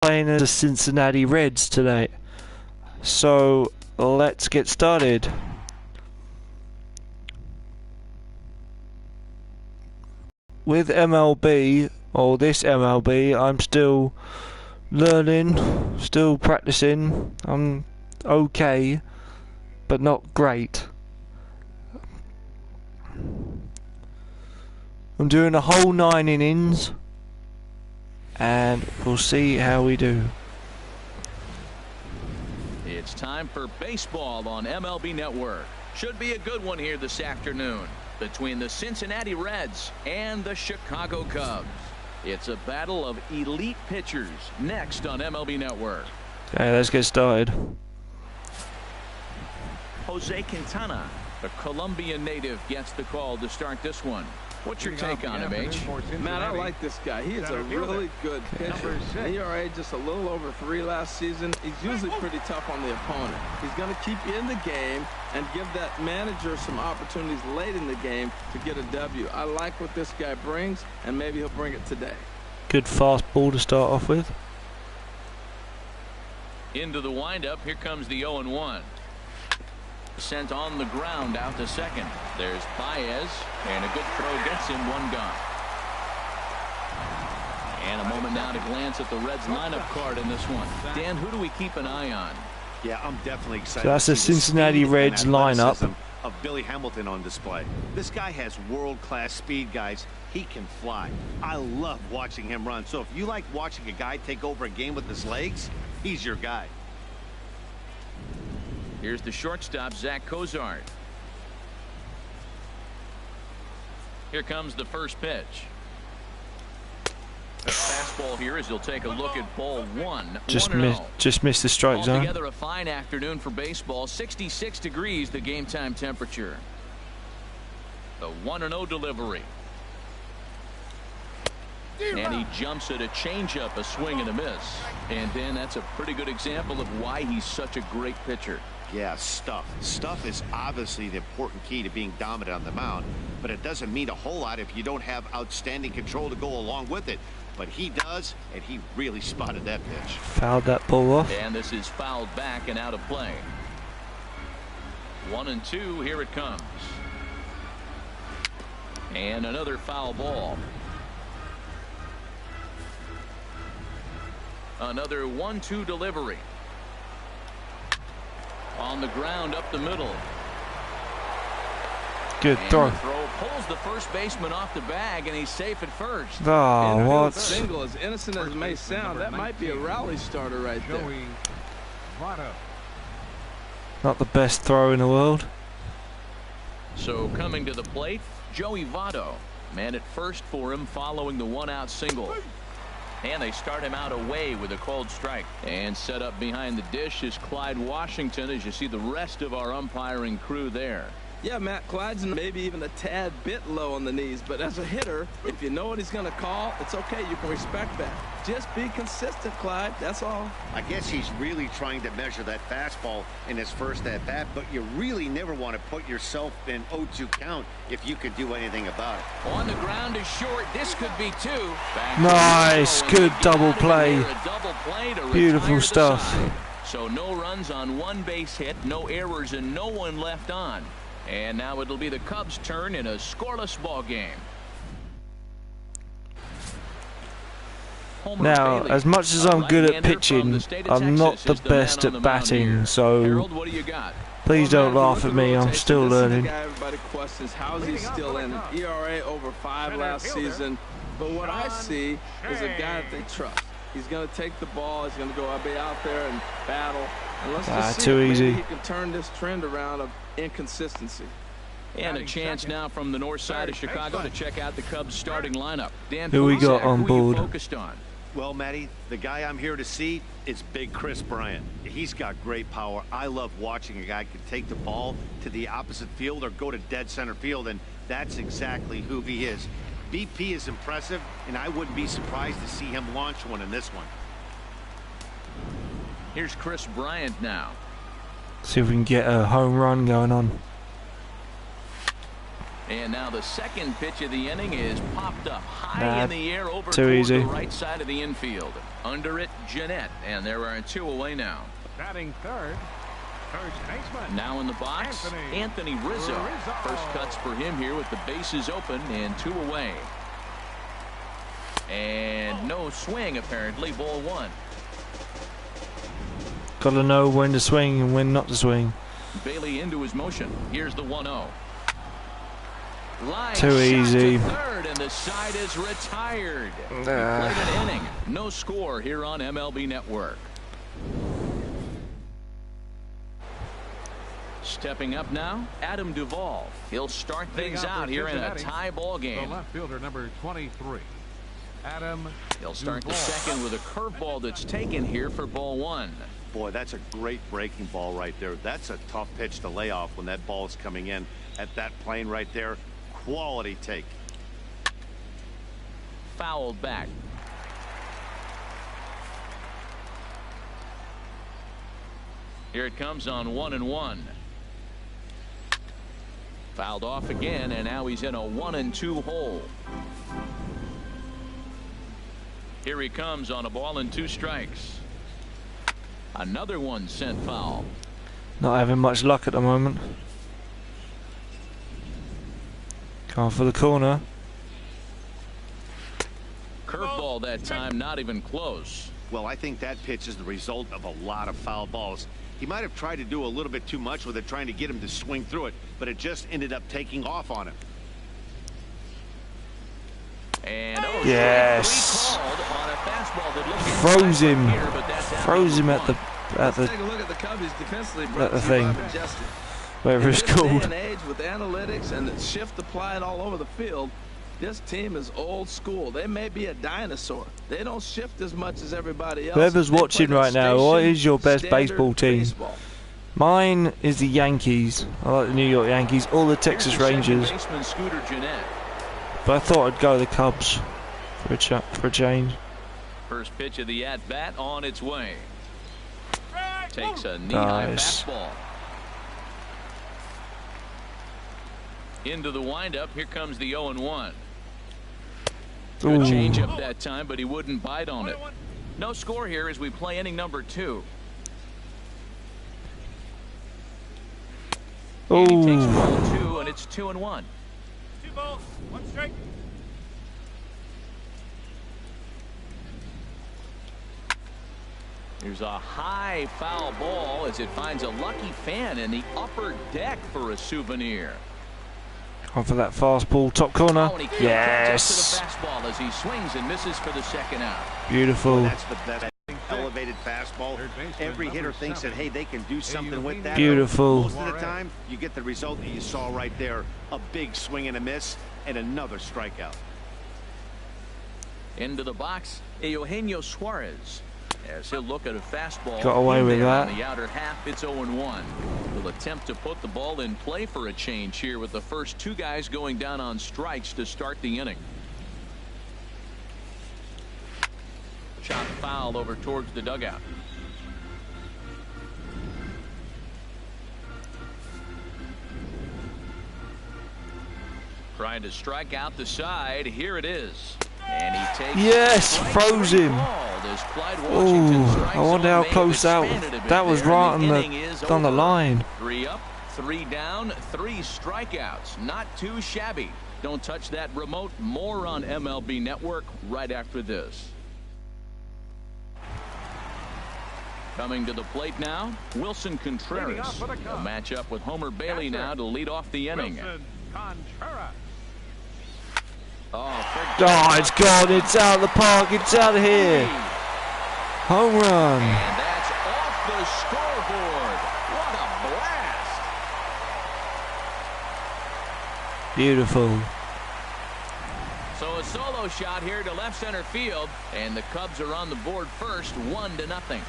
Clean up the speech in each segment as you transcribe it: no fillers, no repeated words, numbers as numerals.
playing as the Cincinnati Reds today. So let's get started. With MLB, or this MLB, I'm still learning, still practicing. I'm okay, but not great. I'm doing a whole 9 innings, and we'll see how we do. It's time for baseball on MLB Network. Should be a good one here this afternoon between the Cincinnati Reds and the Chicago Cubs. It's a battle of elite pitchers next on MLB Network. Okay, let's get started. Jose Quintana, the Colombian native, gets the call to start this one. What's your take on him, H? Man, I like this guy. He is a really good pitcher. ERA just a little over 3 last season. He's usually pretty tough on the opponent. He's going to keep you in the game and give that manager some opportunities late in the game to get a W. I like what this guy brings, and maybe he'll bring it today. Good fastball to start off with. Into the windup. Here comes the 0-1. Sent on the ground out to second. There's Baez, and a good throw gets him one gone. And a moment now to glance at the Reds lineup card in this one. Dan, who do we keep an eye on? Yeah, I'm definitely excited. So that's the Cincinnati Reds lineup of Billy Hamilton on display. This guy has world-class speed, guys. He can fly. I love watching him run. So if you like watching a guy take over a game with his legs, he's your guy. Here's the shortstop, Zach Cozart. Here comes the first pitch. A fastball here as he'll take a look at ball one. Just missed the strike zone. Altogether a fine afternoon for baseball. 66 degrees the game time temperature. The 1-0 delivery. And he jumps at a changeup, a swing and a miss. And then that's a pretty good example of why he's such a great pitcher. Yeah, stuff. Stuff is obviously the important key to being dominant on the mound, but it doesn't mean a whole lot if you don't have outstanding control to go along with it. But he does, and he really spotted that pitch. Fouled that ball off. And this is fouled back and out of play. 1-2, here it comes. And another foul ball. Another 1-2 delivery. On the ground up the middle. Good and throw. The throw pulls the first baseman off the bag, and he's safe at first. Oh, what? Single, as innocent as it may sound, that might be a rally starter right there. Not the best throw in the world. So coming to the plate, Joey Votto. Man at first for him following the 1-out single. And they start him out away with a cold strike. And set up behind the dish is Clyde Washington, as you see the rest of our umpiring crew there. Yeah, Matt, Clyde's maybe even a tad bit low on the knees, but as a hitter, if you know what he's going to call, it's okay. You can respect that. Just be consistent, Clyde. That's all. I guess he's really trying to measure that fastball in his first at-bat, but you really never want to put yourself in 0-2 count if you could do anything about it. On the ground is short. This could be two. Nice. Good double play. Beautiful stuff. So no runs on one base hit, no errors, and no one left on. And now it'll be the Cubs' turn in a scoreless ball game. Now, as much as I'm good at pitching, I'm not the best at batting, so please don't laugh at me. I'm still learning. Everybody questions how's he still in ERA over 5 last season, but what I see is a guy that they trust. He's going to take the ball. He's going to go be out there and battle. And let's just see too if easy. He can turn this trend around of inconsistency. And a chance now from the north side of Chicago to check out the Cubs starting lineup. Dan, who we got on board? Focused on? Well, Matty, the guy I'm here to see is Big Chris Bryant. He's got great power. I love watching a guy can take the ball to the opposite field or go to dead center field, and that's exactly who he is. BP is impressive, and I wouldn't be surprised to see him launch one in this one. Here's Chris Bryant now. See if we can get a home run going on. And now the second pitch of the inning is popped up high in the air over toward the right side of the infield. Under it, Jeanette, and there are 2 away now. Batting third, first baseman. Now in the box, Anthony Rizzo. First cuts for him here with the bases open and 2 away. And no swing apparently, ball 1. Gotta know when to swing and when not to swing. Bailey into his motion. Here's the 1-0. Line too easy. to third, and the side is retired. Played an inning. No score here on MLB Network. Stepping up now, Adam Duvall. He'll start things out here in a tie ball game. The left fielder, number 23, Adam. He'll start the second with a curveball that's taken here for ball 1. Boy, that's a great breaking ball right there. That's a tough pitch to lay off when that ball is coming in at that plane right there. Quality take. Fouled back. Here it comes on 1-1. Fouled off again, and now he's in a 1-2 hole. Here he comes on a ball and 2 strikes. Another one sent foul. Not having much luck at the moment. Going for the corner. Curveball that time, not even close. Well, I think that pitch is the result of a lot of foul balls. He might have tried to do a little bit too much with it, trying to get him to swing through it, but it just ended up taking off on him. And yes, on a fastball that froze him. Here, Froze him at the Take a look at the Cubbies defensively. at the thing. Whatever it's in this called. day and age, with analytics and the shift applied all over the field, this team is old school. They may be a dinosaur. They don't shift as much as everybody else. Whoever's They watching play right now, what is your best standard baseball team? baseball. Mine is the Yankees. I like the New York Yankees, or the Texas Rangers. Baseman Scooter Jeanette. But I thought I'd go the Cubs for a change. First pitch of the at-bat on its way. Takes a knee-high Nice. fastball. Into the windup. Here comes the 0-1. Good changeup that time, but he wouldn't bite on it. No score here as we play inning number 2. And he takes ball 2, and it's 2-1. 2 balls, 1 strike. Here's a high foul ball as it finds a lucky fan in the upper deck for a souvenir. On for that fastball, top corner. Yes. To the fastball as he swings and misses for the second out. Beautiful. That's the best elevated fastball. Every hitter thinks that, hey, they can do something with that. Beautiful. Most of the time, you get the result that you saw right there. A big swing and a miss, and another strikeout. Into the box, Eugenio Suarez. As he'll look at a fastball. Got away with that. On the outer half, it's 0-1. Will attempt to put the ball in play for a change here with the first 2 guys going down on strikes to start the inning. Shot foul over towards the dugout. Trying to strike out the side. Here it is. And he takes Yes, froze him. Oh, I wonder how close that was right on the line. 3 up, 3 down, 3 strikeouts. Not too shabby. Don't touch that remote. More on MLB Network right after this. Coming to the plate now, Wilson Contreras. He'll match up with Homer Bailey now to lead off the inning. Wilson Contreras. Oh, it's gone. It's out of the park. It's out of here. Home run. And that's off the scoreboard. What a blast. Beautiful. So a solo shot here to left center field, and the Cubs are on the board first, 1-0.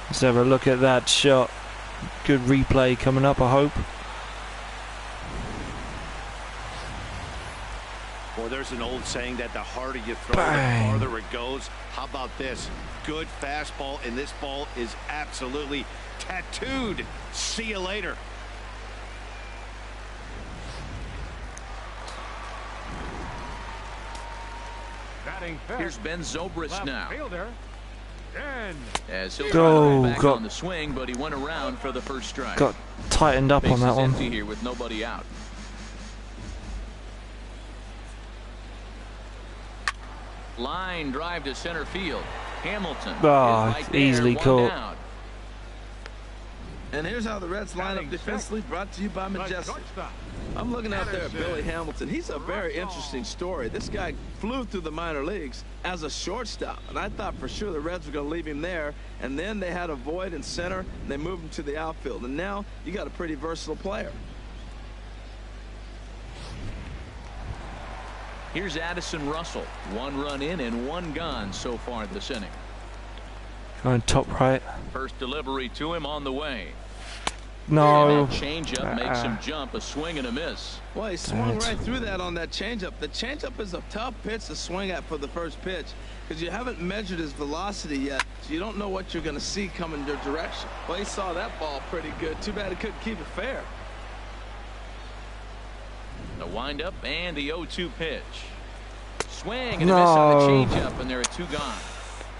Let's have a look at that shot. Good replay coming up, I hope. Well, there's There's an old saying that the harder you throw, Bang. the farther it goes. How about this? Good fastball, and this ball is absolutely tattooed. See you later. Batting fifth. Here's Ben Zobrist Left now. fielder. Ben. As he'll Oh, try to back got- on the swing, but he went around for the first strike. Got tightened up on Bases that one. empty here with nobody out. Line drive to center field. Hamilton is right there, easily one caught. down. And here's how the Reds line up Batting defensively, brought to you by The Majestic. shortstop. I'm looking out there at Billy Hamilton. He's a very interesting story. This guy flew through the minor leagues as a shortstop, and I thought for sure the Reds were going to leave him there, and then they had a void in center, and they moved him to the outfield, and now you got a pretty versatile player. Here's Addison Russell. 1 run in and 1 gone so far this inning. Going top right. First delivery to him on the way. No. And that changeup makes him jump, a swing and a miss. Well, he swung right through that on that changeup. The changeup is a tough pitch to swing at for the first pitch because you haven't measured his velocity yet, so you don't know what you're going to see coming your direction. Well, he saw that ball pretty good. Too bad he couldn't keep it fair. The windup and the 0-2 pitch. Swing and a miss on the changeup, and there are 2 gone.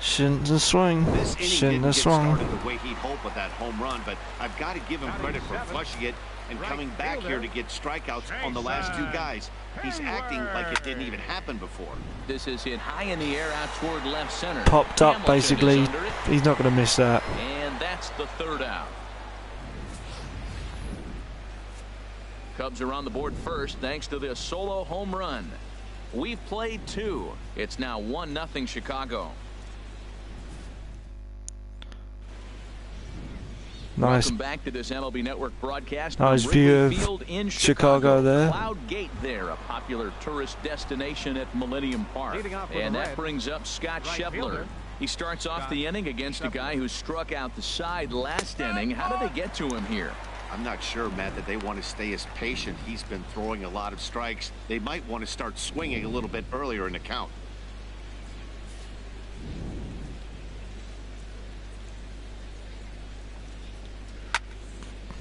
Shouldn't have swung. This inning Shouldn't didn't have get swung. started the way he'd hoped with that home run, but I've got to give him credit for flushing it and coming back here to get strikeouts on the last 2 guys. He's acting like it didn't even happen before. This is hit high in the air out toward left center. Popped up Hamilton is basically. under it, He's not going to miss that. and that's the 3rd out. Cubs are on the board first thanks to this solo home run. We've played 2. It's now 1-0 Chicago. Nice. Welcome back to this MLB Network broadcast. Nice from view Wrigley of Field in Chicago there. Cloud Gate there, a popular tourist destination at Millennium Park. Leading off with And the that Reds, brings up Scott right Scheffler. fielder. He starts off the inning against a guy who struck out the side last inning. How do they get to him here? I'm not sure, Matt, that they want to stay as patient. He's been throwing a lot of strikes. They might want to start swinging a little bit earlier in the count.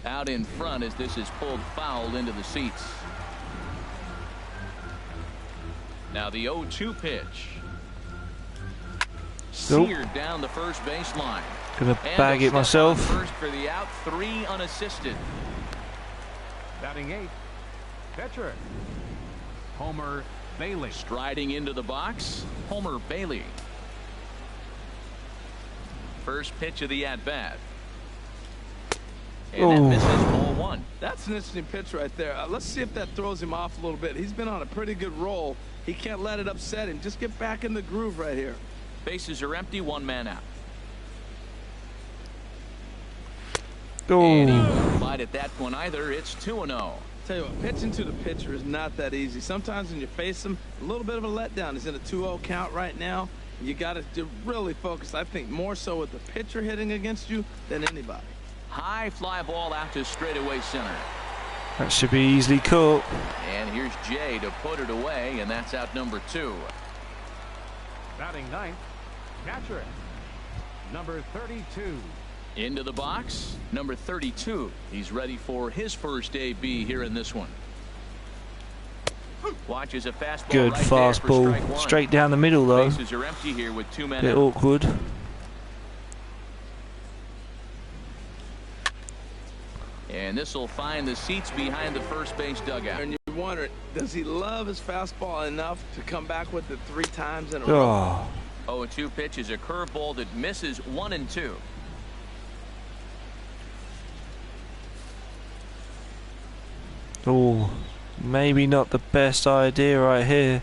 Out in front as this is pulled foul into the seats. Now the 0-2 pitch. Nope. Seared down the first baseline. Gonna And bag a it step myself. on first for the out, 3 unassisted. Batting 8th. Pitcher. Homer Bailey. Striding into the box, Homer Bailey. First pitch of the at-bat. And that Ooh. misses ball 1. That's an interesting pitch right there. Let's see if that throws him off a little bit. He's been on a pretty good roll. He can't let it upset him. Just get back in the groove right here. Bases are empty, 1 man out. And he Oh. won't bite at that one either. It's 2-0. Tell you what, pitching to the pitcher is not that easy. Sometimes when you face him, a little bit of a letdown. He's in a 2-0 count right now. You got to really focus, I think, more so with the pitcher hitting against you than anybody. High fly ball out to straightaway center. That should be easily caught. And here's Jay to put it away, and that's out number 2. Batting 9th. Catcher. Number 32. Into the box, number 32. He's ready for his first AB here in this one. Watches a fastball. Good right there for fastball. strike 1. Straight down the middle though. Bases are empty here with 2 men Bit out. awkward. And this will find the seats behind the first base dugout. And you wonder, does he love his fastball enough to come back with it 3 times in a row? Oh. 0-2 pitch is a curveball that misses 1 and 2. Oh. Maybe not the best idea right here.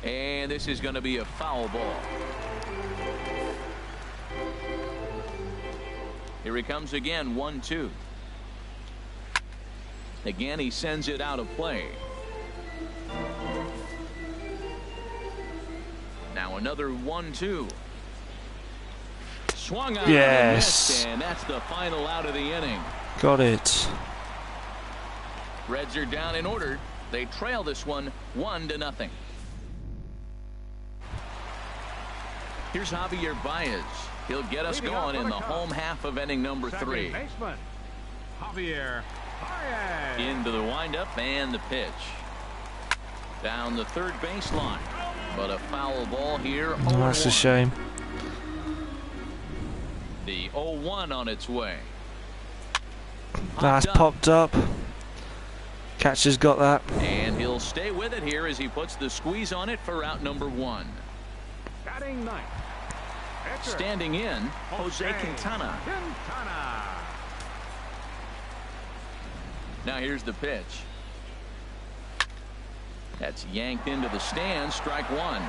And this is going to be a foul ball. Here he comes again, 1-2. Again, he sends it out of play. Now another 1-2. Swung on and missed, and that's the final out of the inning. Got it. Reds are down in order. They trail this one 1-0. Here's Javier Baez. He'll get us going in the home half of inning number 3. Baseman, Javier Baez. Into the windup and the pitch. Down the third baseline. But a foul ball here. Oh, that's a shame. The 0-1 on its way. That's popped up. Catcher's got that. And he'll stay with it here as he puts the squeeze on it for out number 1. Batting ninth. Pitcher. Standing in, Jose Quintana. Now here's the pitch. That's yanked into the stand. Strike 1.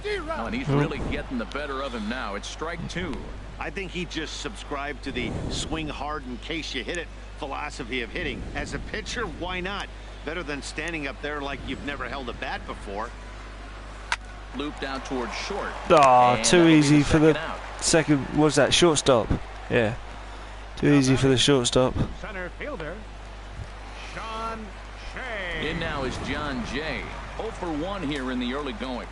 Oh, and he's really getting the better of him now. It's strike 2. I think he just subscribed to the swing hard in case you hit it philosophy of hitting. As a pitcher, why not? Better than standing up there like you've never held a bat before. Looped out towards short. Oh, And too easy for the out. second. What's that? Shortstop. Yeah. Too easy for the shortstop. Center fielder, Sean Shea. In now is John Jay. 0 for 1 here in the early going.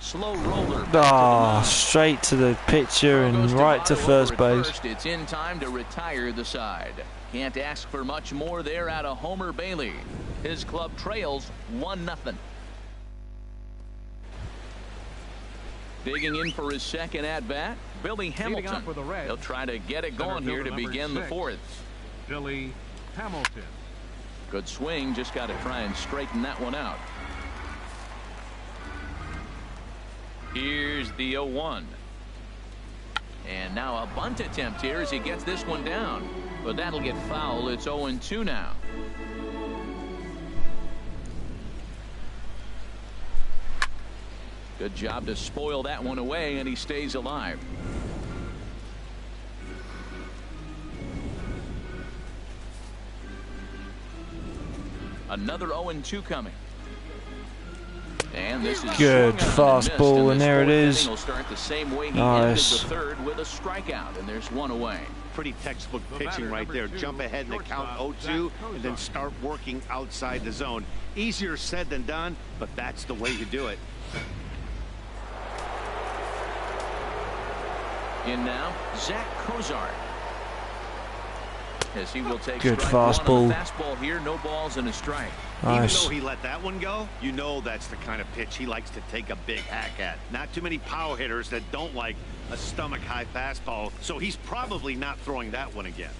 Slow roller. Oh, straight to the pitcher and right to first base. It's in time to retire the side. Can't ask for much more there out of Homer Bailey. His club trails 1-0. Digging in for his second at bat, Billy Hamilton. For the Reds, He'll try to get it going here to begin the 4th. Billy Hamilton. Good swing, just got to try and straighten that one out. Here's the 0-1. And now a bunt attempt here as he gets this one down. But that'll get foul. It's 0-2 now. Good job to spoil that one away, and he stays alive. Another 0-2 coming. And this is good fastball, and there it is. Will start the same way he Nice. ended the 3rd with a strikeout, and there's one away. Pretty textbook pitching right there. Jump ahead in the count 0-2 and then start working outside the zone. Easier said than done, but that's the way you do it. In now, Zach Cozart. As he will take Good strike 1 on the fastball. fastball here, no balls and a strike. Nice. Even though he let that one go, you know that's the kind of pitch he likes to take a big hack at. Not too many power hitters that don't like a stomach high fastball, so he's probably not throwing that one again.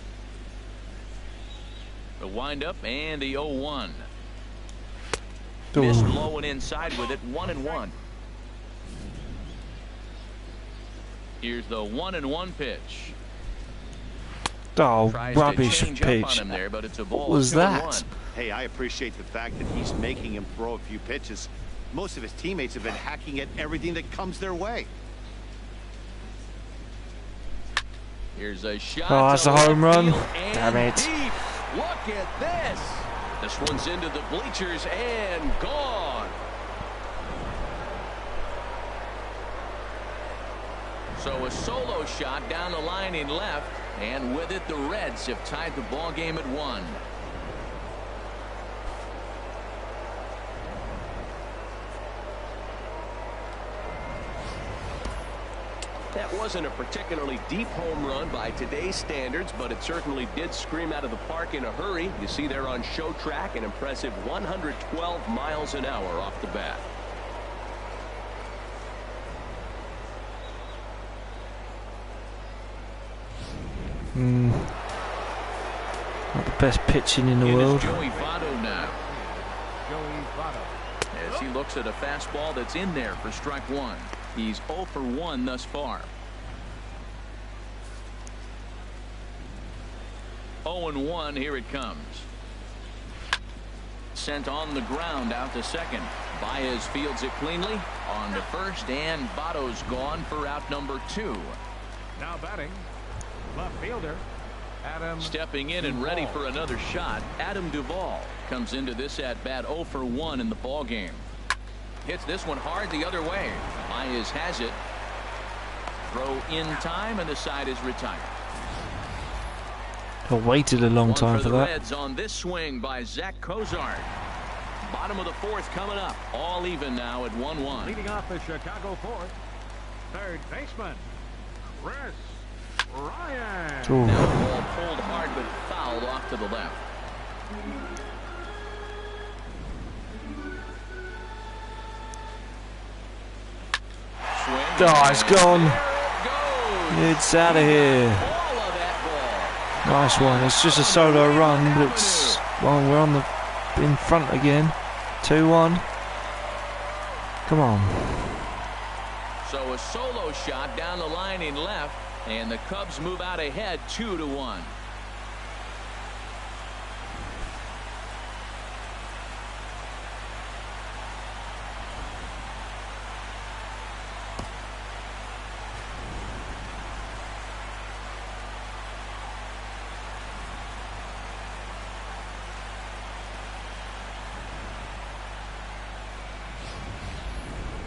The windup and the 0-1. Ooh. Missed low and inside with it. 1-1. Here's the 1-1 pitch. Oh, Tries to rubbish change up on pitch. him there, but it's a ball. What was 2-1. that? Hey, I appreciate the fact that he's making him throw a few pitches. Most of his teammates have been hacking at everything that comes their way. Here's a shot. Oh, that's to a home left run. field and Damn it. deep. Look at this. This one's into the bleachers and gone. So a solo shot down the line in left, and with it the Reds have tied the ball game at 1. That wasn't a particularly deep home run by today's standards, but it certainly did scream out of the park in a hurry. You see there on show track an impressive 112 miles an hour off the bat. Not the best pitching in the world. Joey Votto now. Joey Votto. As he looks at a fastball that's in there for strike 1. He's 0 for 1 thus far. 0-1, here it comes. Sent on the ground out to second. Baez fields it cleanly on to first, and Votto's gone for out number 2. Now batting, left fielder, Adam. Stepping in and ready for another shot, Adam Duvall comes into this at bat 0 for 1 in the ball game. Hits this one hard the other way. Baez has it. Throw in time, and the side is retired. I waited a long time for that. Reds on this swing by Zach Cozart. Bottom of the fourth coming up. All even now at 1-1. Leading off the Chicago fourth, third baseman, Chris Bryant. Now the ball pulled hard but fouled off to the left. Swing. Oh, it's gone. There it goes. It's out of here. All of that ball. Nice one. It's just a solo run, but it's, well, we're on the in front again. 2-1. Come on. So a solo shot down the line in left, and the Cubs move out ahead 2-1.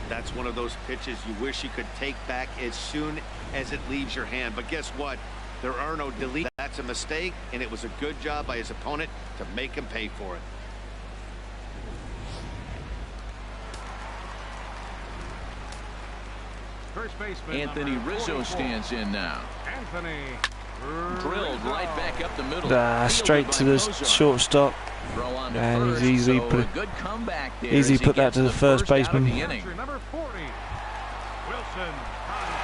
That's one of those pitches you wish you could take back as soon as it leaves your hand. But guess what? There are no deletes. That's a mistake, and it was a good job by his opponent to make him pay for it. First baseman Anthony number Rizzo 44. stands in now. Anthony Drilled Rizzo. right back up the middle. Straight to the shortstop. Throw on to And first, he's easily so put a it- good comeback there easily as he put that gets to the first out of baseman. the inning. Number 40, Wilson.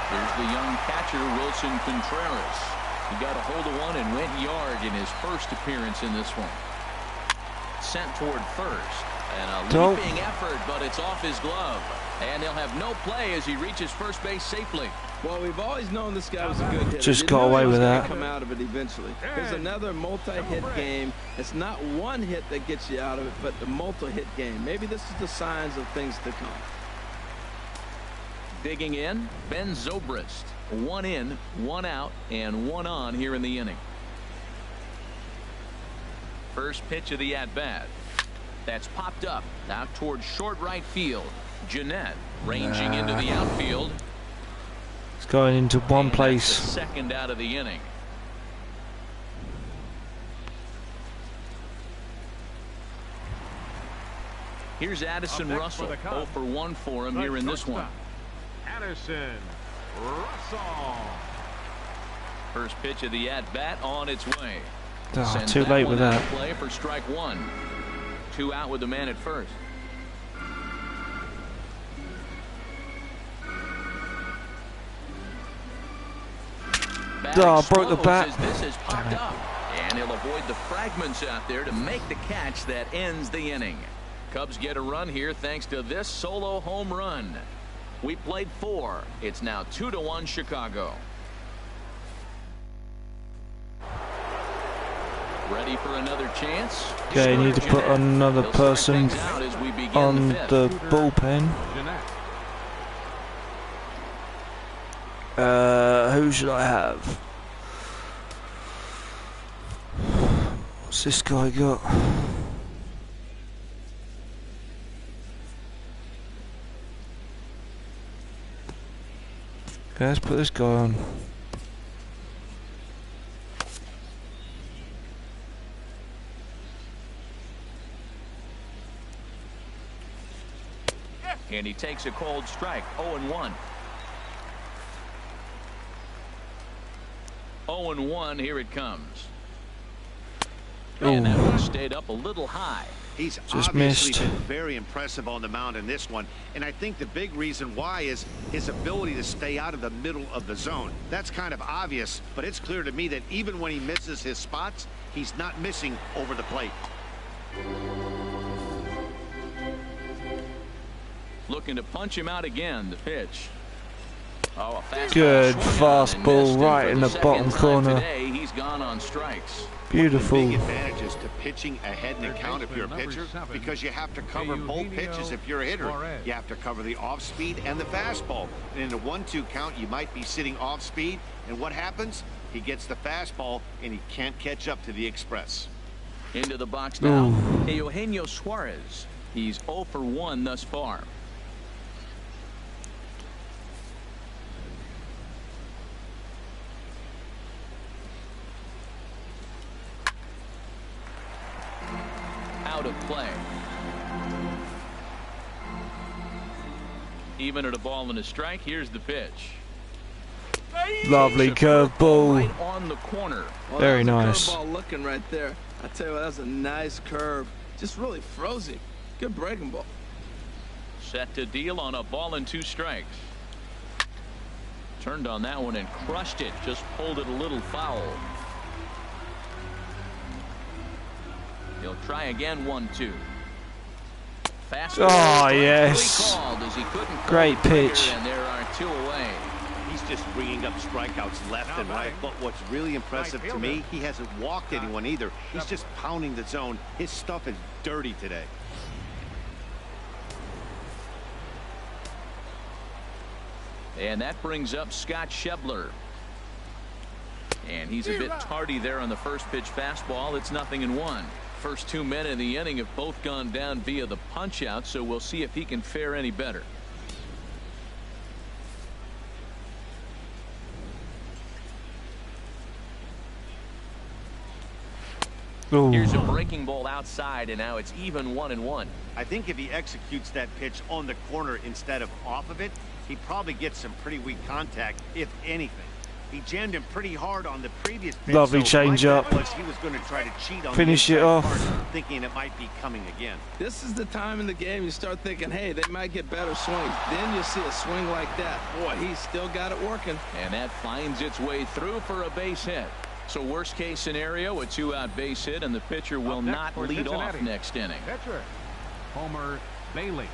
Here's the young catcher, Wilson Contreras. He got a hold of one and went yard in his first appearance in this one. Sent toward first. And a Don't. leaping effort, but it's off his glove. And he'll have no play as he reaches first base safely. Well, we've always known this guy was a good hitter. Just You got knew away he was with gonna that. Come out of it eventually. There's another multi-hit game. It's not one hit that gets you out of it, but the multi-hit game. Maybe this is the signs of things to come. Digging in, Ben Zobrist. 1 in, 1 out, and 1 on here in the inning. First pitch of the at-bat. That's popped up out towards short right field. Jeanette ranging into the outfield. It's going into one And that's place. the second out of the inning. Here's Addison Up next Russell. for the 0 Cubs, for 1 for him the here in this one. shortstop, Addison Russell. First pitch of the at-bat on its way. Oh, Sends too late one with out that. of play for strike 1. 2 out with the man at first. Oh, broke the bat. As this is popped up, and he'll avoid the fragments out there to make the catch that ends the inning. Cubs get a run here thanks to this solo home run. We played 4. It's now 2-1 Chicago. Ready for another chance? Okay, need to put another He'll start person things out as we begin on fifth. the bullpen. Jeanette. Who should I have? What's this guy got? Okay, let's put this guy on. And he takes a cold strike. 0-1. 0-1. Here it comes. And that one stayed up a little high. He's Just obviously missed. been very impressive on the mound in this one, and I think the big reason why is his ability to stay out of the middle of the zone. That's kind of obvious, but it's clear to me that even when he misses his spots, he's not missing over the plate. Looking to punch him out again. The pitch. Oh, a fastball Good swung on and fastball missed, and right for in the the bottom second time corner. Today, he's gone on strikes. Beautiful. Big advantages to pitching ahead in the count if you're a pitcher, because you have to cover both pitches if you're a hitter. You have to cover the off speed and the fastball. And in a 1-2 count, you might be sitting off speed, and what happens? He gets the fastball and he can't catch up to the express. Into the box now, Eugenio Suarez. He's 0 for 1 thus far. Even at a ball and a strike, here's the pitch. Lovely curveball. Right on the corner. Well, Very that was nice. a curveball looking right there. I tell you what, that was a nice curve. Just really froze him. Good breaking ball. Set to deal on a ball and 2 strikes. Turned on that one and crushed it. Just pulled it a little foul. He'll try again. 1-2. Oh, yes. Great pitch. And there are 2 away. He's just bringing up strikeouts left and right. But what's really impressive to me, he hasn't walked anyone either. He's just pounding the zone. His stuff is dirty today. And that brings up Scott Schebler. And he's a bit tardy there on the first pitch fastball. It's 0-1. First 2 men in the inning have both gone down via the punch out, so we'll see if he can fare any better. Ooh. Here's a breaking ball outside, and now it's even 1-1. I think if he executes that pitch on the corner instead of off of it, he probably gets some pretty weak contact, if anything. He jammed him pretty hard on the previous pitch. Lovely so change my up. bet was he was going to try to cheat on Finish the it off. part, thinking it might be coming again. This is the time in the game you start thinking, hey, they might get better swings. Then you see a swing like that. Boy, he's still got it working. And that finds its way through for a base hit. So worst case scenario, a 2-out base hit, and the pitcher will not lead off next inning. Pitcher, Homer Bailey.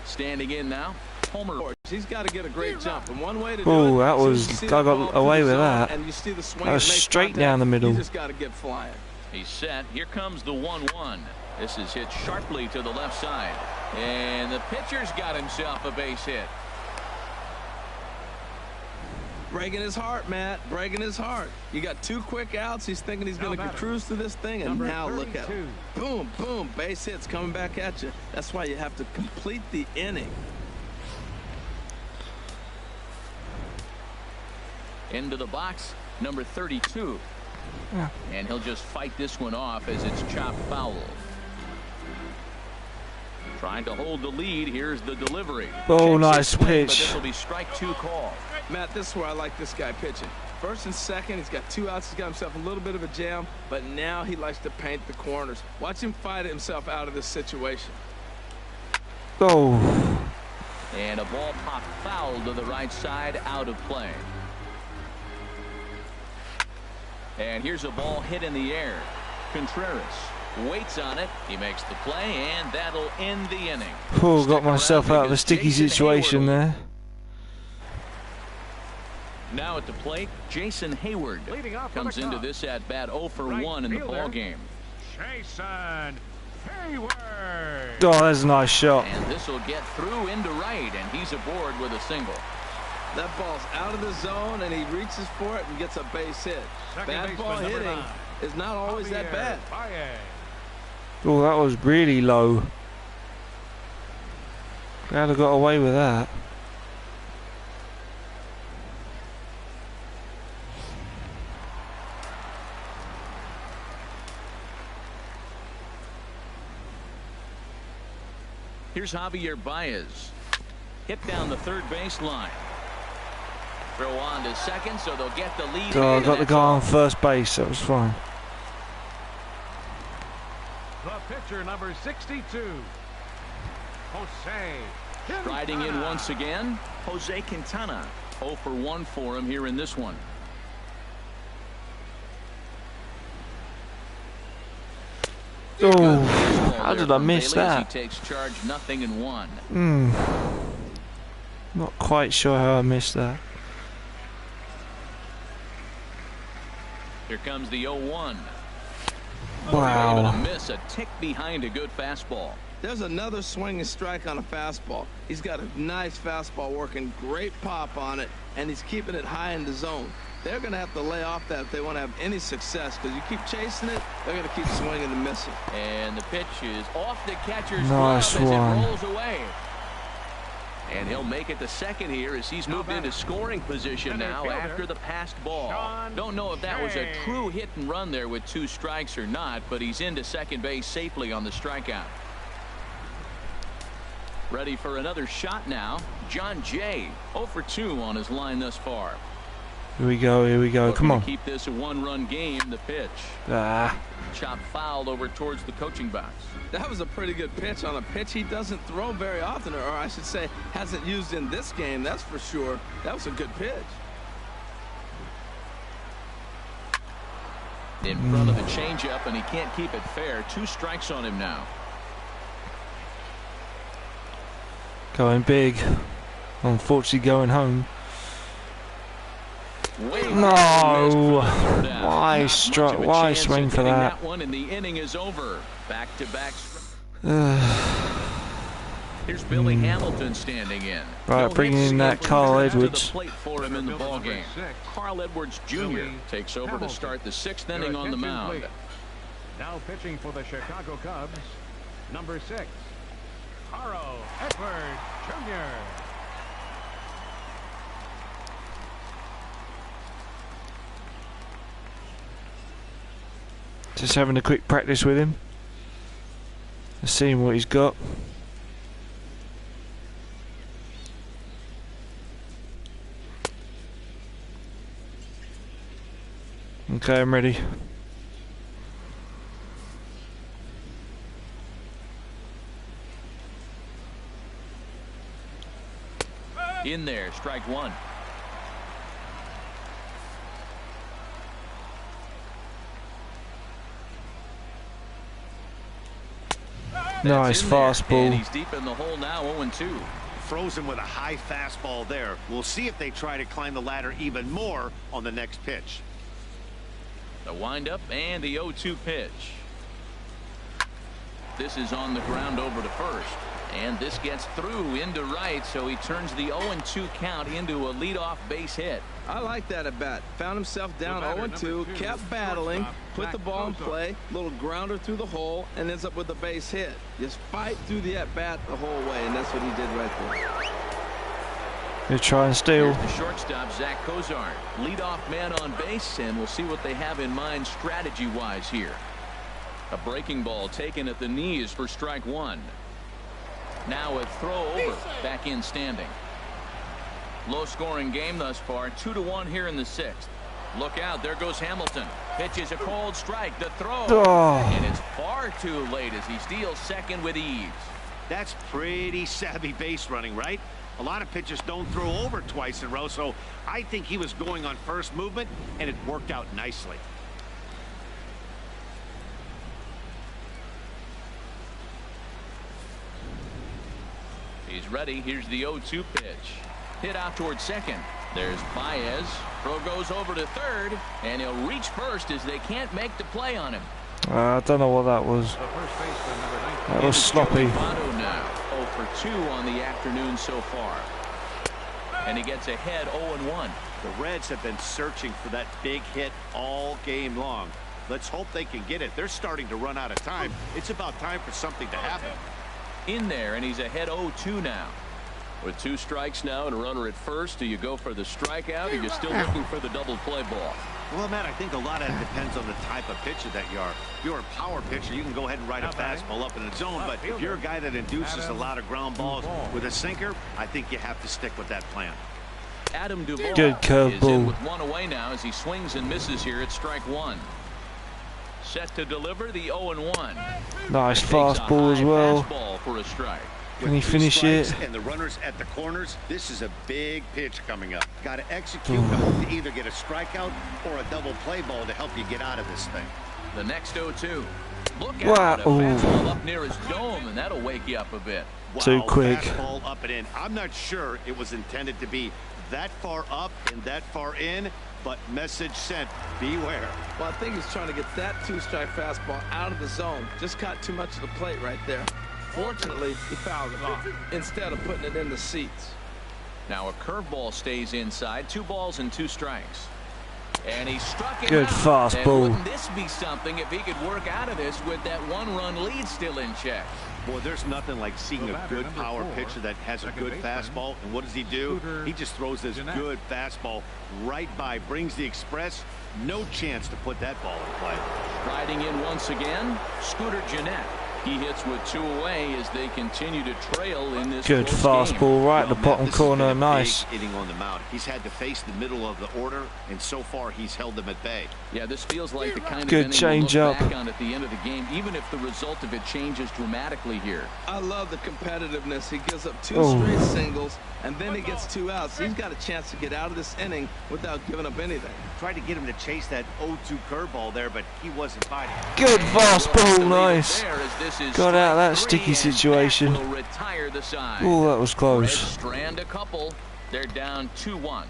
Standing in now, Homer. He's got to get a great jump, and one way to do Oh, it that is was, to see I the got ball away through the with zone, that. and you see the swing That was and make straight contact. down the middle. You just got to get flying. He's set. Here comes the 1-1. This is hit sharply to the left side. And the pitcher's got himself a base hit. Breaking his heart, Matt. Breaking his heart. You got 2 quick outs. He's thinking he's going to cruise through this thing, and now look at him. Boom, boom. Base hits coming back at you. That's why you have to complete the inning. Into the box, number 32. Yeah. And he'll just fight this one off as it's chopped foul. Trying to hold the lead. Here's the delivery. Oh, Checks nice his swing, pitch. But this will be strike 2 call. Matt, this is where I like this guy pitching. First and second, he's got 2 outs. He's got himself a little bit of a jam, but now he likes to paint the corners. Watch him fight himself out of this situation. Oh. And a ball popped foul to the right side, out of play. And here's a ball hit in the air. Contreras waits on it. He makes the play, and that'll end the inning. Oh, got myself out of a sticky situation there. Now at the plate, Jason Hayward comes into this at bat 0 for 1 in the ball game. Jason Hayward. Oh, that's a nice shot. And this will get through into right, and he's aboard with a single. That ball's out of the zone, and he reaches for it and gets a base hit. Bad ball hitting is not always that bad. Oh, that was really low. Glad I got away with that. Here's Javier Baez. Hit down the third baseline. Throw on to second, so they'll get the lead. Oh, I got the guy on first base. That was fine. The pitcher, number 62, Jose Quintana. Riding in once again, Jose Quintana. 0 for 1 for him here in this one. Oh, how did I miss that? He takes charge, 0-1. Not quite sure how I missed that. Here comes the 0-1. Wow. Able to miss a tick behind a good fastball. There's another swinging strike on a fastball. He's got a nice fastball working, great pop on it, and he's keeping it high in the zone. They're going to have to lay off that if they want to have any success, because you keep chasing it, they're going to keep swinging and missing. And the pitch is off the catcher's Nice glove as one. it rolls away. And he'll make it to second here as he's moved into scoring position now after the passed ball. Don't know if that was a true hit and run there with 2 strikes or not, but he's into second base safely on the strikeout. Ready for another shot now. John Jay 0 for 2 on his line thus far. Here we go, here we go. Looking Come on. to keep this a 1-run game. The pitch. Chop fouled over towards the coaching box. That was a pretty good pitch on a pitch he doesn't throw very often, or I should say hasn't used in this game, that's for sure. That was a good pitch. In front of the changeup, and he can't keep it fair. 2 strikes on him now. Going big. Unfortunately going home. No! Why swing for that? One and the inning is over. Back-to-back. Here's Billy Hamilton standing in. Right, bringing in that Carl Edwards. To the plate for him in the ball game. Carl Edwards Jr. takes over to start the 6th inning on the mound. Now pitching for the Chicago Cubs, number 6, Carl Edwards Jr. Just having a quick practice with him. Seeing what he's got. Okay, I'm ready. In there, strike 1. Nice fastball. And he's deep in the hole now, 0-2. Frozen with a high fastball there. We'll see if they try to climb the ladder even more on the next pitch. The windup and the 0-2 pitch. This is on the ground over to first. And this gets through into right, so he turns the 0-2 count into a leadoff base hit. I like that at bat. Found himself down 0-2, kept battling, put the ball in play, little grounder through the hole, and ends up with a base hit. Just fight through the at bat the whole way, and that's what he did right there. He'll try and steal. Here's the shortstop, Zach Cozart, leadoff man on base, and we'll see what they have in mind strategy-wise here. A breaking ball taken at the knees for strike 1. Now a throw over, back in standing. Low-scoring game thus far, 2-1 here in the 6th. Look out, there goes Hamilton. Pitches a cold strike, the throw, and it's far too late as he steals second with ease. That's pretty savvy base running, right? A lot of pitchers don't throw over twice in a row, so I think he was going on first movement, and it worked out nicely. He's ready. Here's the 0-2 pitch. Hit out towards second. There's Baez. Throw goes over to third, and he'll reach first as they can't make the play on him. I don't know what that was. That was sloppy. Votto now 0 for 2 on the afternoon so far. And he gets ahead 0-1. The Reds have been searching for that big hit all game long. Let's hope they can get it. They're starting to run out of time. It's about time for something to happen. In there, and he's ahead 0-2 now. With 2 strikes now and a runner at first, do you go for the strikeout, or you're still looking for the double play ball? Well, Matt, I think a lot of it depends on the type of pitcher that you are. If you're a power pitcher, you can go ahead and ride a fastball up in the zone, but if you're a guy that induces a lot of ground balls with a sinker, I think you have to stick with that plan. Adam Duvall Good curveball. is in with 1 away now as he swings and misses here at strike 1. Set to deliver the 0-1. Nice fastball as well. Fastball for a strike. Can he finish it? And the runners at the corners, this is a big pitch coming up. Got to execute to either get a strikeout or a double play ball to help you get out of this thing. The next 0-2. Look Wow. out, a fastball up near his dome, and that'll wake you up a bit. Wow, Too quick. Fastball up and in. I'm not sure it was intended to be that far up and that far in, but message sent, beware. Well, I think he's trying to get that 2-strike fastball out of the zone. Just caught too much of the plate right there. Fortunately, he fouled it off instead of putting it in the seats. Now a curveball stays inside. 2 balls and 2 strikes. And he struck it Good out. fastball. And wouldn't this must be something if he could work out of this with that one-run lead still in check. Boy, there's nothing like seeing a good power pitcher that has a good fastball. And what does he do? He just throws this good fastball right by, brings the express. No chance to put that ball in play. Riding in once again, Scooter Jeanette. He hits with 2 away as they continue to trail in this good fastball right at the bottom corner. Nice inning on the mound. He's had to face the middle of the order, and so far he's held them at bay. Yeah, this feels like the kind of good inning change we'll up look back on at the end of the game, even if the result of it changes dramatically here. I love the competitiveness. He gives up 2 straight singles, and then he gets 2 outs. He's got a chance to get out of this inning without giving up anything. Tried to get him to chase that 0-2 curveball there, but he wasn't fighting. good fastball. Nice. Got out of that sticky situation. Oh, that was close. Strand a couple. They're down 2-1.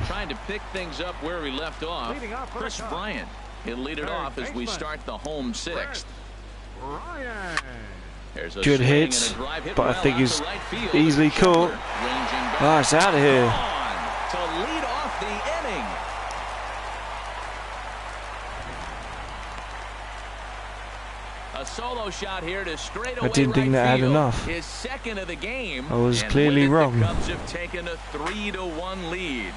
Trying to pick things up where we left off. Chris Bryant. He'll lead it off as we start the home 6th. There's a good hits, but I think he's easily caught. Oh, it's out of here. To lead off the inning. A solo shot here to straightaway. I didn't think that had enough. His second of the game. I was clearly wrong. The Cubs have taken a 3-1 lead.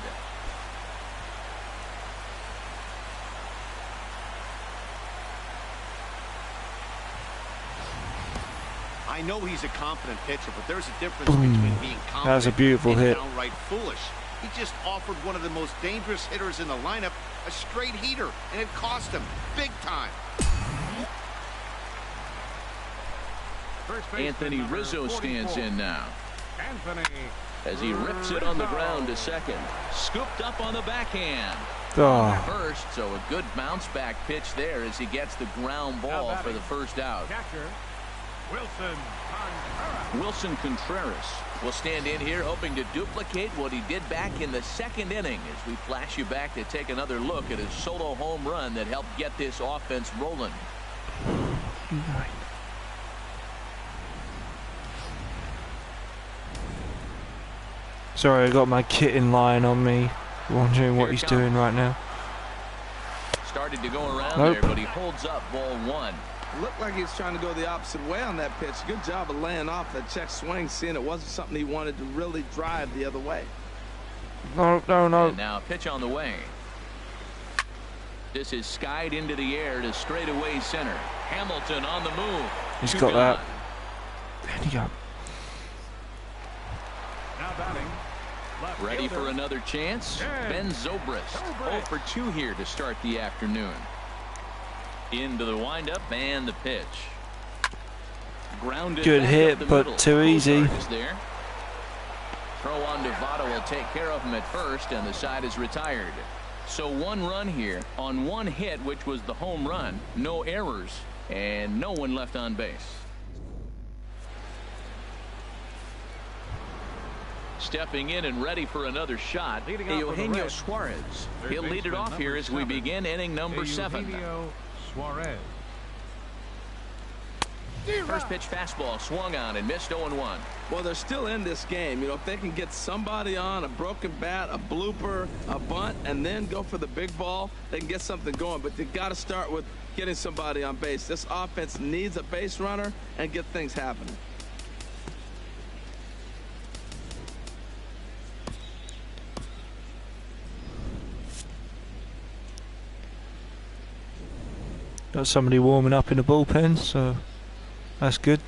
I know he's a confident pitcher, but there's a difference between being confident That was a beautiful and hit. downright foolish. He just offered one of the most dangerous hitters in the lineup a straight heater, and it cost him big time. Anthony Rizzo stands in now. As he rips it on the ground to second. Scooped up on the backhand. First, so a good bounce back pitch there as he gets the ground ball for the first out. Wilson Contreras will stand in here hoping to duplicate what he did back in the second inning as we flash you back to take another look at his solo home run that helped get this offense rolling. Sorry, I got my kitten lying on me, wondering what he's doing right now. Started to go around there, but he holds up ball 1. Looked like he was trying to go the opposite way on that pitch. Good job of laying off that check swing, seeing it wasn't something he wanted to really drive the other way. No. And now pitch on the way. This is skied into the air to straightaway center. Hamilton on the move. He's got that. There you go. Now batting. Ready for another chance? Ben Zobrist. 0 for 2 here to start the afternoon. Into the windup and the pitch. Grounded. Good hit, but middle. too easy. There. Throw on to Votto will take care of him at first, and the side is retired. So 1 run here on 1 hit, which was the home run. No errors and no one left on base. Stepping in and ready for another shot, Eugenio Suarez. He'll lead it off here as we begin inning number 7. Suarez. First pitch fastball swung on and missed 0-1. Well, they're still in this game. You know, if they can get somebody on, a broken bat, a blooper, a bunt, and then go for the big ball, they can get something going. But they got to start with getting somebody on base. This offense needs a base runner and get things happening. Got somebody warming up in the bullpen, so that's good.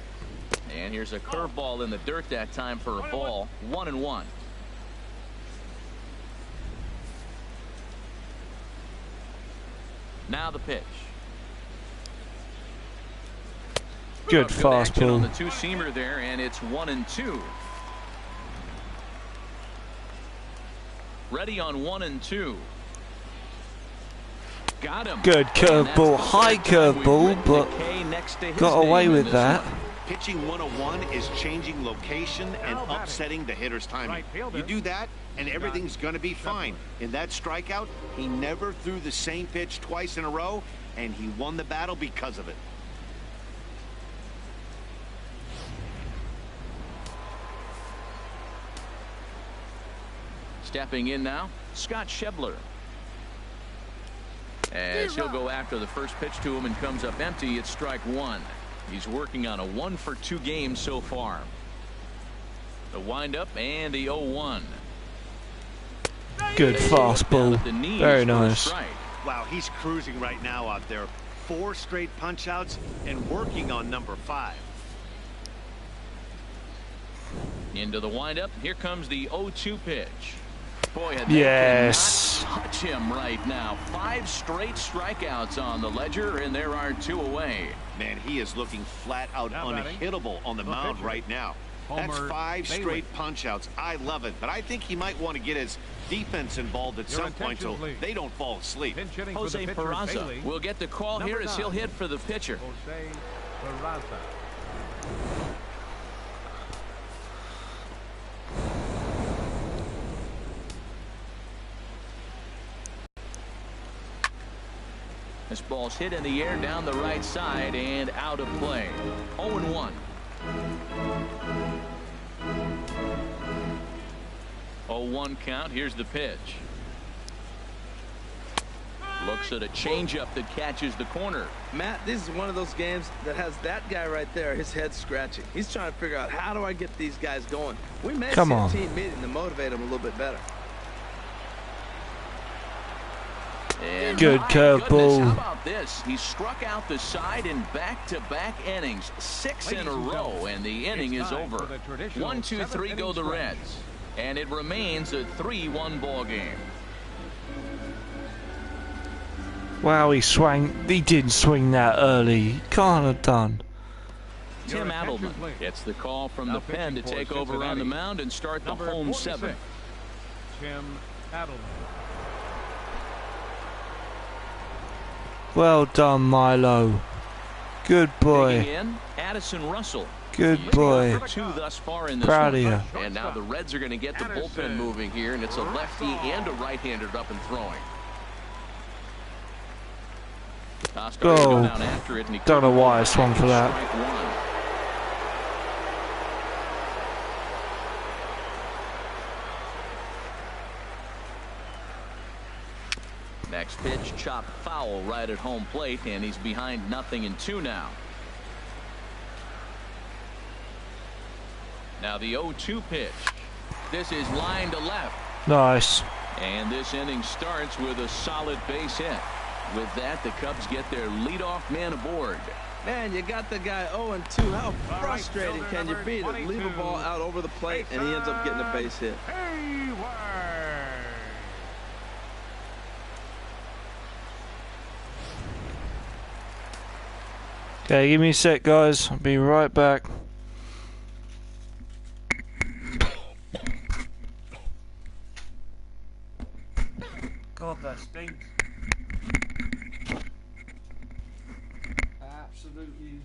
And here's a curveball in the dirt that time for a ball. 1-1. Now the pitch. Good fastball on the fastball. two-seamer there, and it's 1-2. Ready on 1-2. Got him. Good curveball, high curveball, but got away with that. Pitching 101 is changing location and upsetting the hitter's timing. You do that, and everything's going to be fine. In that strikeout, he never threw the same pitch twice in a row, and he won the battle because of it. Stepping in now, Scott Schebler. As he'll go after the first pitch to him and comes up empty. It's strike one. He's working on a 1-for-2 game so far. The windup and the 0-1. Good fastball. Very nice. Wow, he's cruising right now out there. 4 straight punch outs and working on number 5. Into the windup. Here comes the 0-2 pitch. Boy, yes. Touch him right now. 5 straight strikeouts on the ledger, and there are 2 away. Man, he is looking flat out unhittable on the mound right now. That's 5 straight punch outs. I love it, but I think he might want to get his defense involved at some point so they don't fall asleep. Jose Peraza will get the call here as he'll hit for the pitcher. Jose Peraza. This ball's hit in the air down the right side and out of play. 0-1. 0-1 count. Here's the pitch. Looks at a changeup that catches the corner. Matt, this is one of those games that has that guy right there, his head scratching. He's trying to figure out, how do I get these guys going? We may see a team meeting to motivate them a little bit better. And good curveball. How about this? He struck out the side in back-to-back innings, 6 in a row, and the inning is over. 1-2-3 go the Reds, and it remains a 3-1 ball game. Wow, he swung. He didn't swing that early. Can't have done. Tim Adelman gets the call from the pen to take over on the mound and start the home 7th. Tim Adelman. Well done, Milo. Good boy. In, Addison Russell. Good boy. 2 thus far in this Proud of you. And now the Reds are going to get the bullpen moving here, and it's a lefty and a right-hander up and throwing. Go. Don't know why I swung for that. Next pitch, chopped foul right at home plate, and he's behind 0-2 now. Now the 0-2 pitch. This is line to left. Nice. And this inning starts with a solid base hit. With that, the Cubs get their leadoff man aboard. Man, you got the guy 0-2. How frustrating can you be to leave a ball out over the plate and he ends up getting a base hit? Okay, give me a sec, guys. I'll be right back. God, that stinks. Absolutely.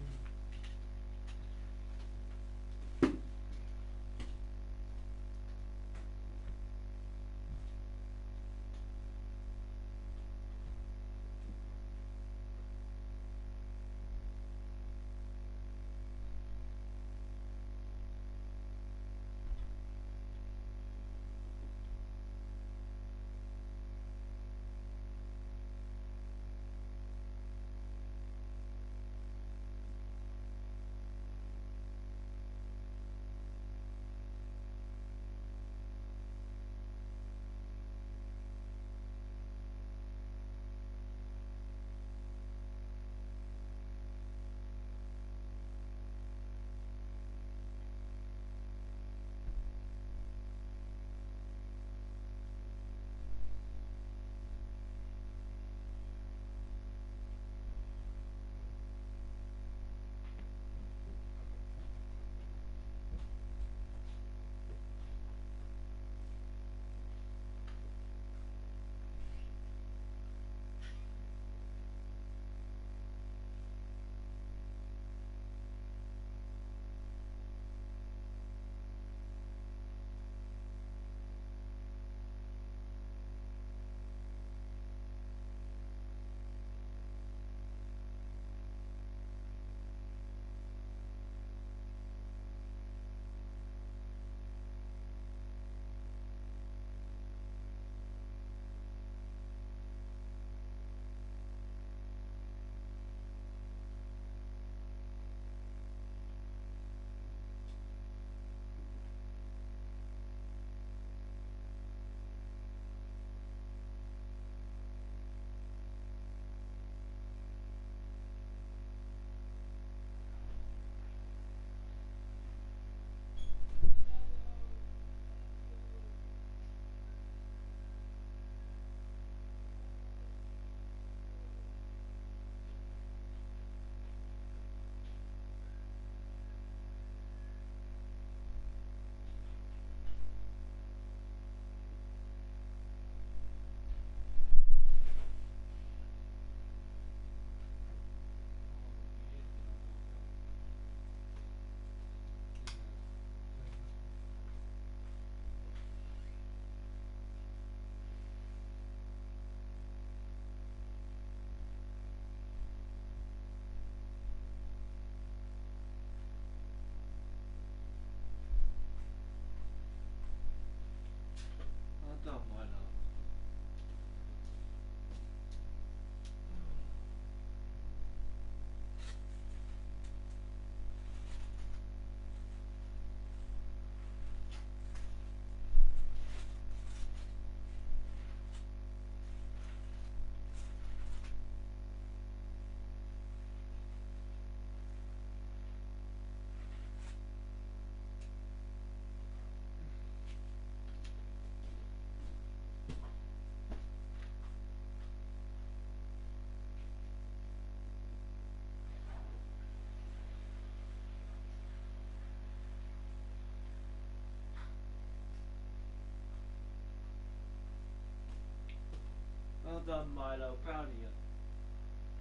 Well done, Milo. Proud of you.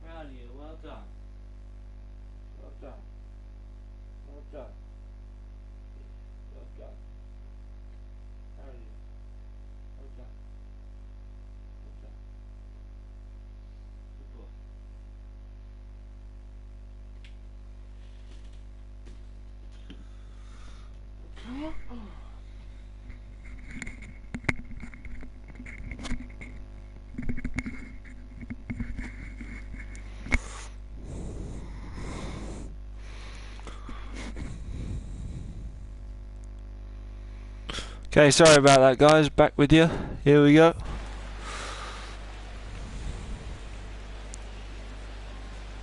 Proud of you. Well done. Well done. Well done. Well done. Proud of you. Well done. Well done. Good boy. Okay, sorry about that, guys. Back with you. Here we go.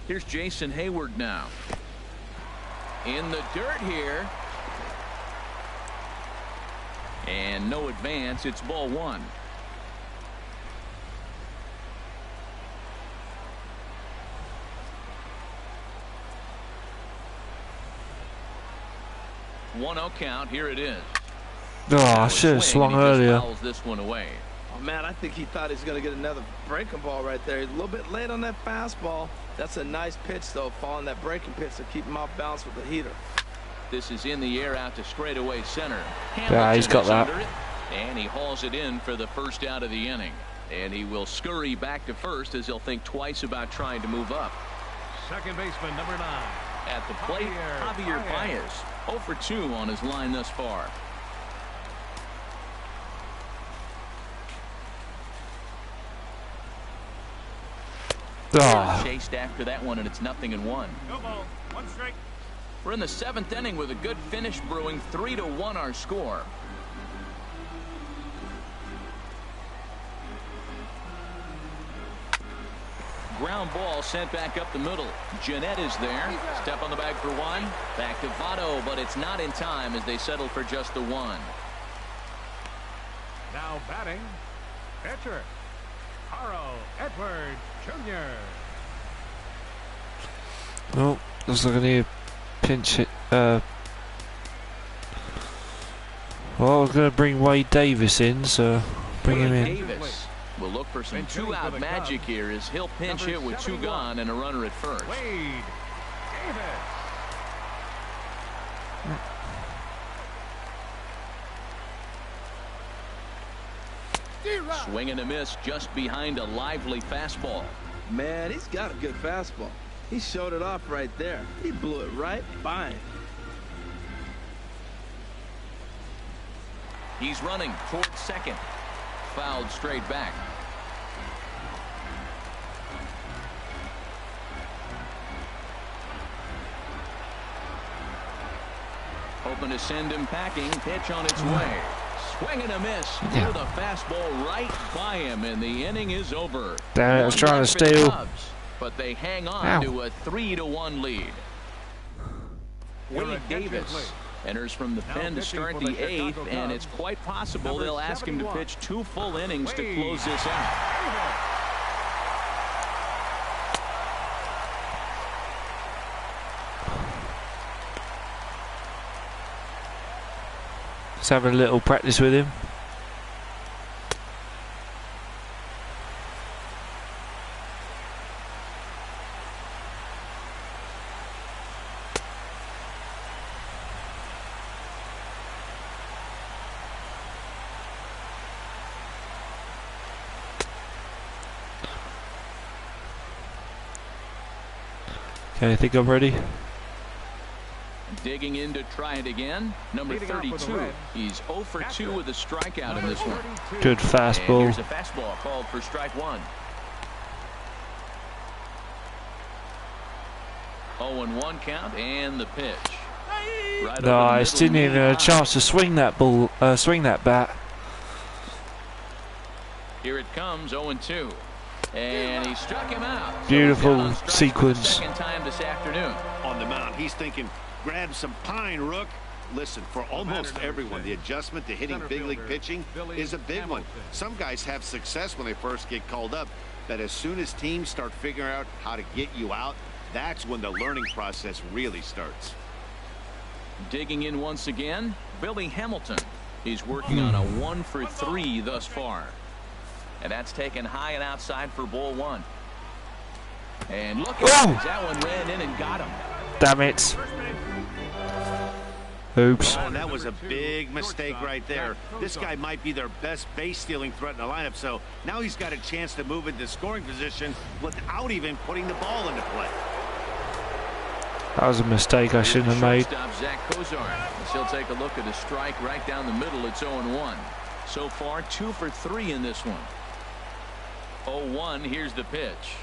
Here's Jason Hayward now. In the dirt here. And no advance. It's ball one. One 0 count. Here it is. Oh, I should have swung earlier. Fouls this one away. Oh, man, I think he thought he was going to get another breaking ball right there. He's a little bit late on that fastball. That's a nice pitch, though, following that breaking pitch to keep him off balance with the heater. This is in the air out to straightaway center. Yeah, he's got that. And he hauls it in for the first out of the inning. And he will scurry back to first as he'll think twice about trying to move up. Second baseman, number 9. At the plate, Javier Baez. 0 for 2 on his line thus far. Oh. Chased after that one, and it's 0-1. No ball. 1 strike. We're in the 7th inning with a good finish brewing. 3-1 our score. Ground ball sent back up the middle. Jeanette is there. Step on the bag for one. Back to Votto, but it's not in time as they settle for just the one. Now batting, pitcher, Carl Edwards Jr. Oh, looks like I need to pinch it. Well, I was going to bring Wade Davis in, so bring him in. Davis will look for some 2-out magic here as he'll pinch hit with 2 gone and a runner at first. Wade Davis. Swing and a miss just behind a lively fastball. Man, he's got a good fastball. He showed it off right there. He blew it right by him. He's running towards second. Fouled straight back. Hoping to send him packing. Pitch on its way. Swing and a miss. Yeah. With a fastball right by him, and the inning is over. Damn it, I was trying to steal. But they hang on Ow. to a 3-1 lead. Wade Davis enters from the pen to start the 8th, and it's quite possible they'll ask him to pitch 2 full innings to close this out. Just having a little practice with him. Okay, I think I'm ready. Digging in to try it again. Number 32. He's 0 for 2 with a strikeout in this one. Good And fastball. here's a fastball called for strike 1. 0-1 count and the pitch. Right Nice. over the middle, Didn't even have a knee chance to swing that ball, swing that bat. high. Here it comes, 0-2. And he struck him out. So Beautiful he's down on strikes for the sequence. second time this afternoon. On the mound, he's thinking, grab some pine, Rook. Listen, for almost everyone, the adjustment to hitting big league pitching is a big one. Some guys have success when they first get called up, but as soon as teams start figuring out how to get you out, that's when the learning process really starts. Digging in once again, Billy Hamilton. He's working on a 1 for 3 thus far. And that's taken high and outside for ball one. And look at that. That one ran in and got him. Damn it. Oops. Oh, that was a big mistake right there. This guy might be their best base stealing threat in the lineup, so now he's got a chance to move into scoring position without even putting the ball into play. That was a mistake I shouldn't have made. Zach Kozar. He'll take a look at a strike right down the middle. It's 0-1. So far, 2 for 3 in this one. 0-1. Here's the pitch.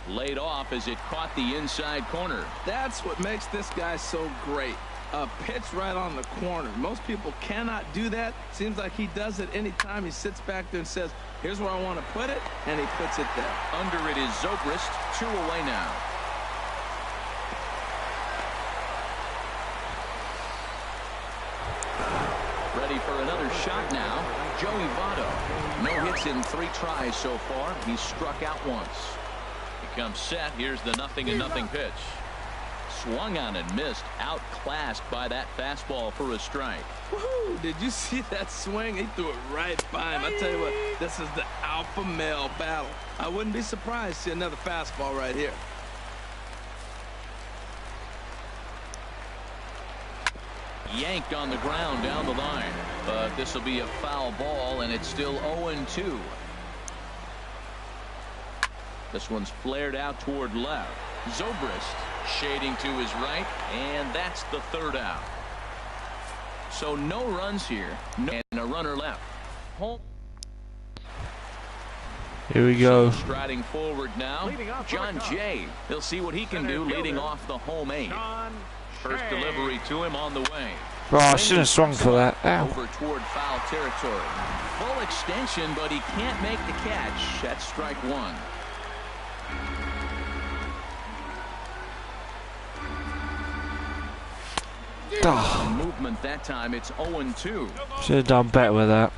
Laid off as it caught the inside corner. That's what makes this guy so great. A pitch right on the corner. Most people cannot do that. Seems like he does it anytime he sits back there and says, here's where I want to put it, and he puts it there. Under it is Zobrist. 2 away now. Ready for another shot now. Joey Votto. No hits in 3 tries so far. He's struck out once. He comes set. Here's the 0-0 pitch. Swung on and missed. Outclassed by that fastball for a strike. Woohoo! Did you see that swing? He threw it right by him. I tell you what, this is the alpha male battle. I wouldn't be surprised to see another fastball right here. Yanked on the ground down the line. But this will be a foul ball, and it's still 0-2. This one's flared out toward left. Zobrist shading to his right, and that's the 3rd out. So no runs here, and a runner left. Home. Here we go. So striding forward now, John Jay. He'll see what he can do leading off the home 8. First delivery to him on the way. Oh, I should have swung for that. Ow. Over toward foul territory. Full extension, but he can't make the catch. That's strike 1. Oh. Movement that time. It's 0-2. Should have done better with that.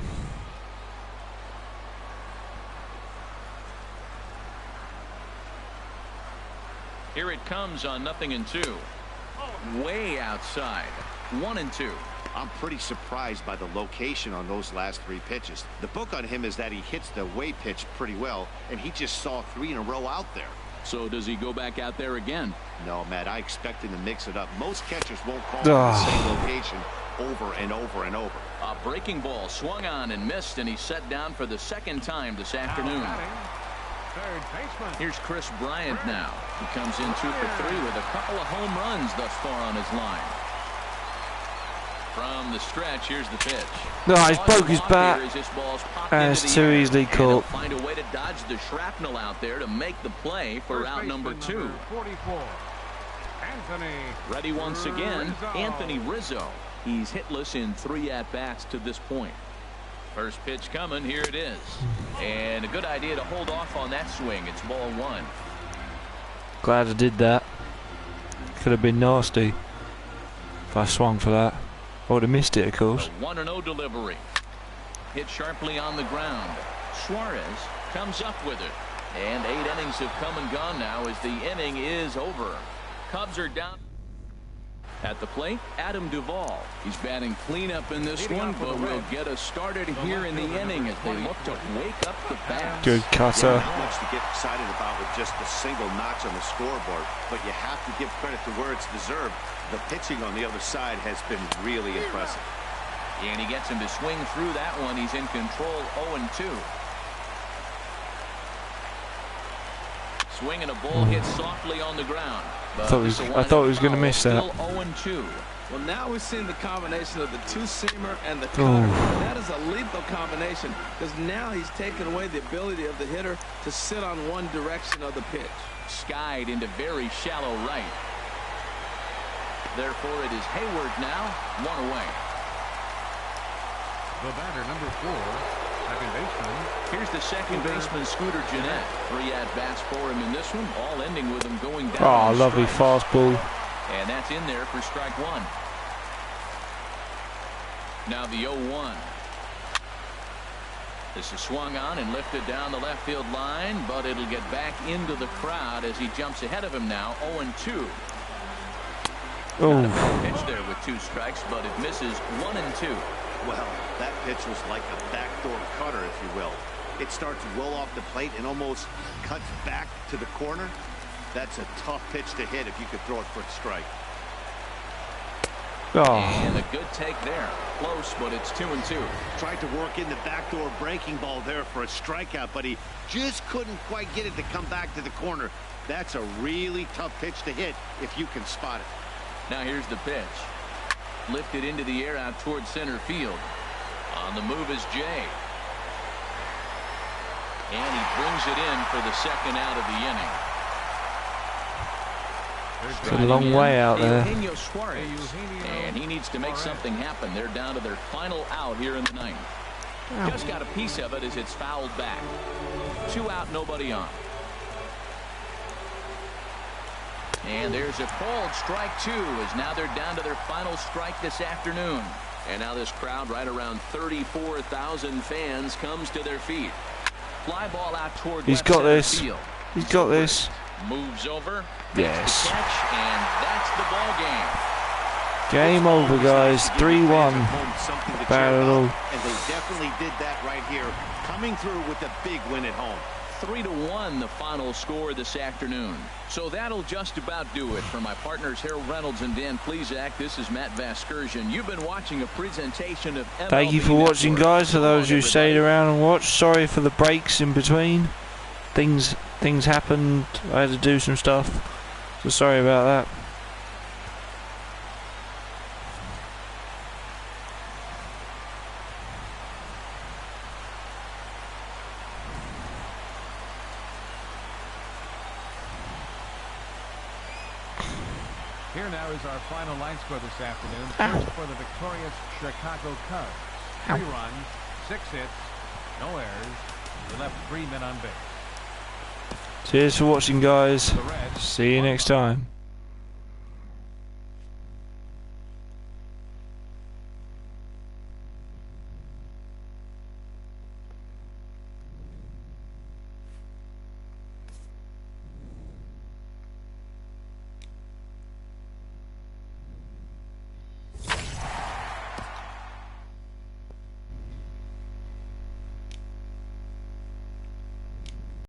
Here it comes on 0-2. Way outside. 1-2. I'm pretty surprised by the location on those last 3 pitches. The book on him is that he hits the way pitch pretty well, and he just saw 3 in a row out there. So does he go back out there again? No, Matt, I expect him to mix it up. Most catchers won't call the same location over and over and over. A breaking ball swung on and missed, and he's set down for the 2nd time this afternoon. Here's Chris Bryant now. He comes in 2 for 3 with a couple of home runs thus far on his line. From the stretch, here's the pitch. No, he's broke his bat, and it's too easily caught. Find a way to dodge the shrapnel out there to make the play for out number 2. Ready once again, Anthony Rizzo. He's hitless in 3 at-bats to this point. First pitch coming. Here it is. And a good idea to hold off on that swing. It's ball 1. Glad I did that. Could have been nasty if I swung for that. I would have missed it, of course. 1-0 delivery. Hit sharply on the ground. Suarez comes up with it. And 8 innings have come and gone now as the inning is over. Cubs are down. At the plate, Adam Duvall. He's batting cleanup in this one, but will get us started here in the inning as they look to wake up the bat. Good cutter. Not much to get excited about with just a single notch on the scoreboard, but you have to give credit to where it's deserved. The pitching on the other side has been really impressive. And he gets him to swing through that one. He's in control. 0-2. Swinging a ball hit softly on the ground. I thought he was going to miss that. 0-2. Well, now we've seen the combination of the 2-seamer and the cutter. That is a lethal combination because now he's taken away the ability of the hitter to sit on one direction of the pitch. Skied into very shallow right. Therefore, it is Hayward now, 1 away. The batter, number 4. Second baseman. Here's the second baseman, Scooter Gennett. 3 at-bats for him in this one, all ending with him going down. Oh, lovely fastball. And that's in there for strike 1. Now the 0-1. This is swung on and lifted down the left field line, but it'll get back into the crowd as he jumps ahead of him now, 0-2. Oh. Pitch there with 2 strikes, but it misses 1-2. Well, that pitch was like a backdoor cutter, if you will. it starts to roll off the plate and almost cuts back to the corner. That's a tough pitch to hit if you could throw it for a strike. Oh. And a good take there. Close, but it's 2-2. Tried to work in the backdoor breaking ball there for a strikeout, but he just couldn't quite get it to come back to the corner. That's a really tough pitch to hit if you can spot it. Now here's the pitch. Lifted into the air out towards center field. On the move is Jay. And he brings it in for the second out of the inning. It's a long way out there. And he needs to make something happen. They're down to their final out here in the ninth. Just got a piece of it as it's fouled back. 2 out, nobody on. And there's a called strike 2 as now they're down to their final strike this afternoon. And now this crowd, right around 34,000 fans, comes to their feet. Fly ball out toward He's got this. field. He's got this. Moves over. Yes. The catch, and that's the ball game. Game over, guys. 3-1. Battle. And they definitely did that right here, coming through with a big win at home. 3-1 the final score this afternoon. So that'll just about do it. For my partners Harold Reynolds and Dan Plesac, this is Matt Vasgersian. You've been watching a presentation of MLB Thank you for watching, guys. For those who stayed around and watched, sorry for the breaks in between. Things happened. I had to do some stuff. So sorry about that. Here now is our final line score this afternoon. First for the victorious Chicago Cubs. 3 runs, 6 hits, no errors. We left 3 men on base. Cheers for watching, guys. See you next time.